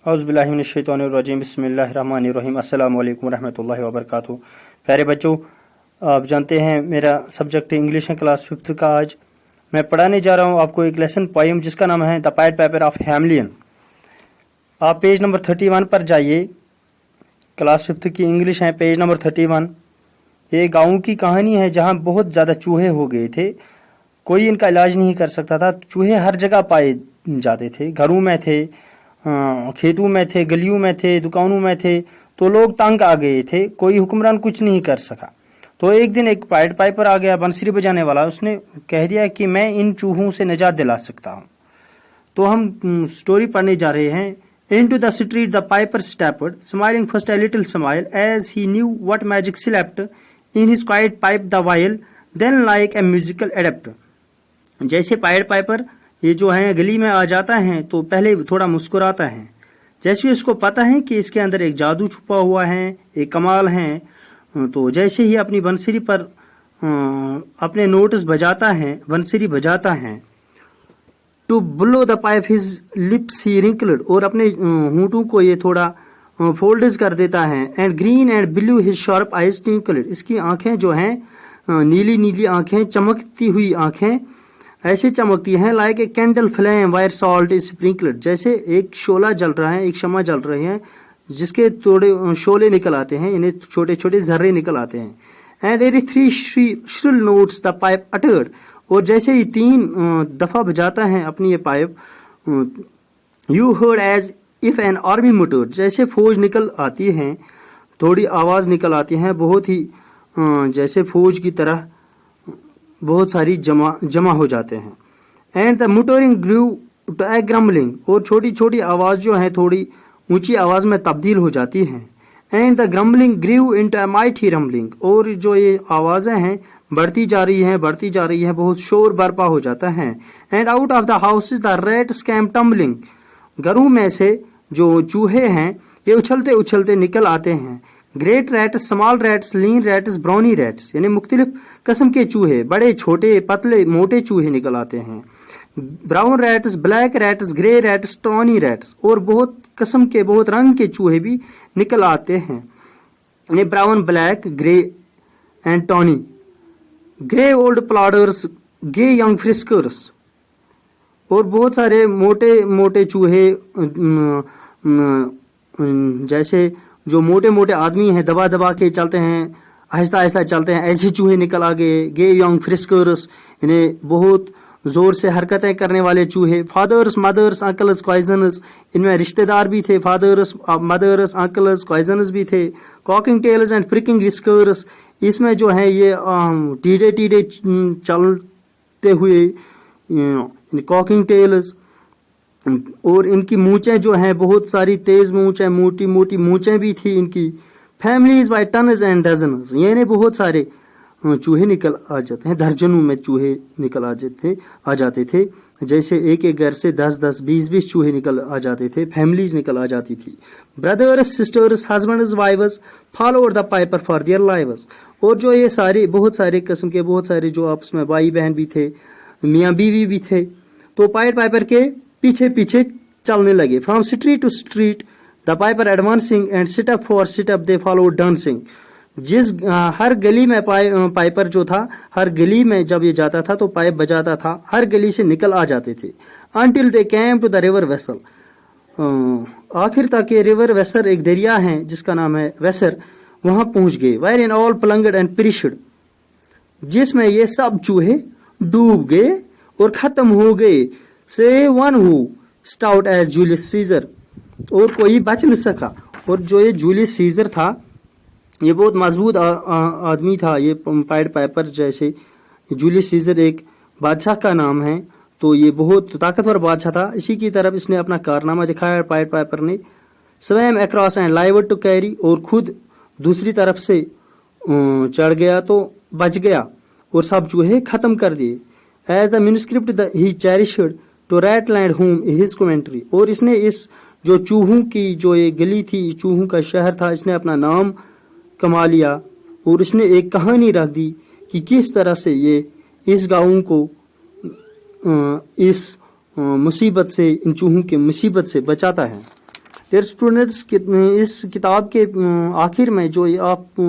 औज़ुबिल्लाहिमिनश्शैतानिर्रजीम बिस्मिल्लाहिर्रहमानिर्रहीम अस्सलामु अलैकुम रहमतुल्लाहि व बरकातुहू। प्यारे बच्चों, आप जानते हैं मेरा सब्जेक्ट इंग्लिश है क्लास 5th का। आज मैं पढ़ाने जा रहा हूँ आपको एक लेसन पोएम जिसका नाम है the pied Piper of Hamelin. आप पेज नंबर 31 पर जाइए। क्लास 5th की इंग्लिश है, पेज नंबर 31। ये गाँव की कहानी है जहाँ बहुत ज़्यादा चूहे हो गए थे, कोई इनका इलाज नहीं कर सकता था। चूहे हर जगह पाए जाते थे, घरों में थे, खेतों में थे, गलियों में थे, दुकानों में थे। तो लोग तंग आ गए थे, कोई हुक्मरान कुछ नहीं कर सका। तो एक दिन एक पाइड पाइपर आ गया, बंसरी बजाने वाला। उसने कह दिया कि मैं इन चूहों से निजात दिला सकता हूँ। तो हम स्टोरी पढ़ने जा रहे हैं। Into the street the piper stepped, smiling first a little smile, as he knew what magic slept in his quiet pipe the while, then like a musical adept. जैसे पाइड पाइपर ये जो है गली में आ जाता है तो पहले थोड़ा मुस्कुराता है, जैसे उसको पता है कि इसके अंदर एक जादू छुपा हुआ है, एक कमाल है। तो जैसे ही अपनी बंसरी पर अपने नोट्स बजाता है, बंसरी बजाता है, to blow the pipe his lips he wrinkled, और अपने होंठों को ये थोड़ा फोल्ड्स कर देता है। And green and blue his sharp eyes twinkled, इसकी आंखें जो हैं नीली नीली आंखें, चमकती हुई आंखें ऐसे चमकती हैं। Like a candle flame wire salt is sprinkled, जैसे एक शोला जल रहा है, एक शमा जल रहे हैं जिसके थोड़े शोले निकल आते हैं, इन्हें छोटे छोटे जर्रे निकल आते हैं। And ere three shrill notes the pipe uttered, और जैसे ही 3 दफा बजाता है अपनी ये पाइप, you heard as if an army muttered, जैसे फौज निकल आती है, थोड़ी आवाज निकल आती है, बहुत ही जैसे फौज की तरह बहुत सारी जमा हो जाते हैं। And the muttering grew to a grumbling, और छोटी छोटी आवाज जो है थोड़ी ऊंची आवाज में तब्दील हो जाती है। And the grumbling grew into a mighty rumbling, और जो ये आवाजें हैं बढ़ती जा रही है, बढ़ती जा रही है, बहुत शोर बर्पा हो जाता है। And out of the houses the rats came tumbling, घरों में से जो चूहे हैं ये उछलते उछलते निकल आते हैं। ग्रेट रैट्स, स्मॉल रैट्स, लीन रैट्स, ब्राउनी रैट्स, यानी मुख्तलिफ किस्म के चूहे, बड़े छोटे पतले मोटे चूहे निकल आते हैं। Brown rats, black rats, grey rats, tawny rats, और बहुत किस्म के, बहुत रंग के चूहे भी निकल आते हैं। यानी brown, black, grey and tawny. Grey old plodders, gay young friskers, और बहुत सारे मोटे मोटे चूहे, जैसे जो मोटे मोटे आदमी हैं दबा दबा के चलते हैं, आहिस्ता आहिस्ता चलते हैं, ऐसे चूहे निकल आ गए। गे यंग फ्रिस्कर्स, इन्हें बहुत जोर से हरकतें करने वाले चूहे। फादर्स, मदर्स, अंकल्स, कॉइजन्स, इनमें रिश्तेदार भी थे, फादर्स, मदर्स, अंकल्स, कॉइजन्स भी थे। Cocking tails and pricking whiskers, इसमें जो है ये टीडे टीडे चलते हुए कॉकिंग टेल्स, और इनकी मूंछें जो हैं बहुत सारी तेज मूंछें, मोटी मोटी मूंछें भी थी इनकी। Families by tens and dozens, यानी बहुत सारे चूहे निकल आ जाते हैं, दर्जनों में चूहे निकल आ जाते थे। जैसे एक एक घर से 10-10, 20-20 चूहे निकल आ जाते थे, फैमिलीज निकल आ जाती थी। Brothers, sisters, husbands, wives followed the piper for their lives, और जो ये सारे बहुत सारे किस्म के, बहुत सारे जो आपस में भाई बहन भी थे, मियाँ बीवी भी थे, तो पाइड पाइपर के पीछे पीछे चलने लगे। From street to street the piper advancing and step for step they followed dancing, जिस हर गली में पाइपर जो था, हर गली में जब ये जाता था तो पाइप बजाता था, हर गली से निकल आ जाते थे। Until they came to the river Weser, आखिर तक ये रिवर वेसर, एक दरिया है जिसका नाम है वेसर, वहां पहुंच गए। वेर इन ऑल प्लंगड एंड पिरिशड, जिसमें ये सब चूहे डूब गए और खत्म हो गए। Save one who stout as Julius Caesar, और कोई बच नहीं सका। और जो ये जूलियस सीजर था ये बहुत मजबूत आदमी था। ये पाइड पाइपर जैसे, जूलियस सीजर एक बादशाह का नाम है, तो ये बहुत ताकतवर बादशाह था। इसी की तरफ इसने अपना कारनामा दिखाया पाइड पाइपर ने। Swam across and lived to carry, और खुद दूसरी तरफ से चढ़ गया तो बच गया और सब चूहे खत्म कर दिए। As the manuscript he cherished to Ratland home his commentary, और इसने इस जो चूहों की जो ये गली थी, चूहों का शहर था, इसने अपना नाम कमा लिया, और इसने एक कहानी रख दी कि किस तरह से ये इस गाँव को इस मुसीबत से, इन चूहों की मुसीबत से बचाता है। ڈیئر اسٹوڈنٹس، اس کتاب کے آخر میں جو آپ